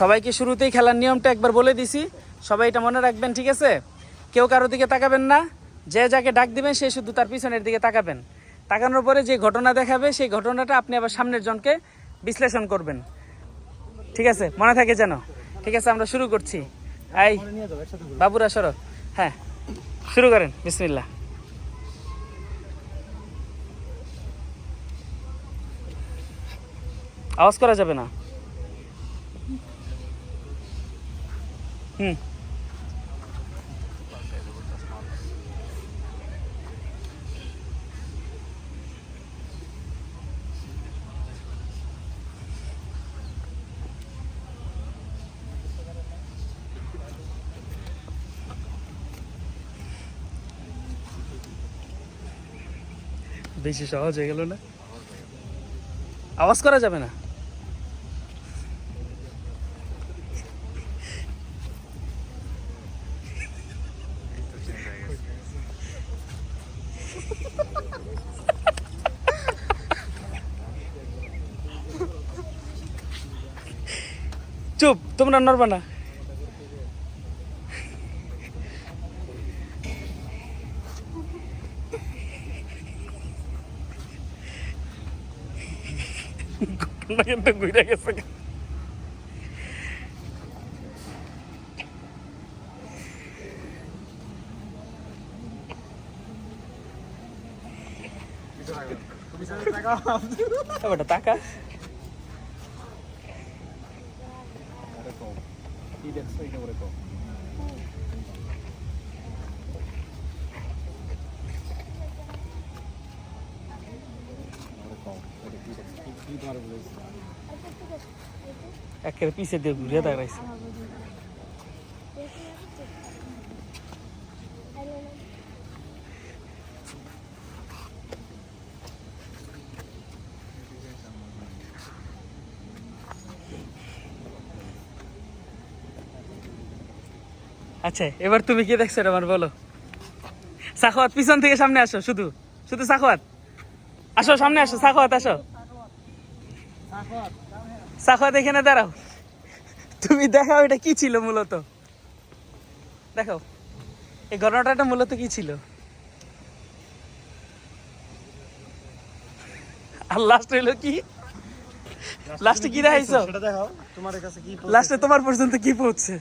সবাইকে শুরুতেই খেলার নিয়মটা একবার বলে দিছি, সবাই এটা মনে রাখবেন, ঠিক আছে? কেউ কারোর দিকে তাকাবেন না, যে যাকে ডাক দিবেন সে শুধু তার পিছনের দিকে তাকাবেন। তাকানোর পরে যে ঘটনা দেখাবে সেই ঘটনাটা আপনি আবার সামনের জনকে বিশ্লেষণ করবেন, ঠিক আছে? মনে থাকে যেন। ঠিক আছে, আমরা শুরু করছি। এই বাবুরা সরো, হ্যাঁ শুরু করেন, বিসমিল্লাহ। আওয়াজ করা যাবে না। হুম, বেশি সহজ হয়ে গেল না? আওয়াজ করা যাবে না। চুপ, তোমরা নড়বা না। কিন্তু ঘুরে গেছে। টাকা একের পিছে দিয়ে ঘুরিয়ে দাঁড়াইছে। আচ্ছা, এবার তুমি কি দেখছো আমার বলো। সাখাওয়াত পিছন থেকে সামনে আসো, শুধু শুধু সাখাওয়াত আসো, সামনে আসো, সাখাওয়াত আসো, সাখাওয়াত এখানে দাঁড়াও। তুমি দেখাও এটা কি ছিল মূলত, দেখো এই ঘটনাটা মূলত কি ছিল। আর লাস্ট হইলো কি, লাস্টে কি দেখাইছো? লাস্টে তোমার পর্যন্ত কি পৌঁছছে?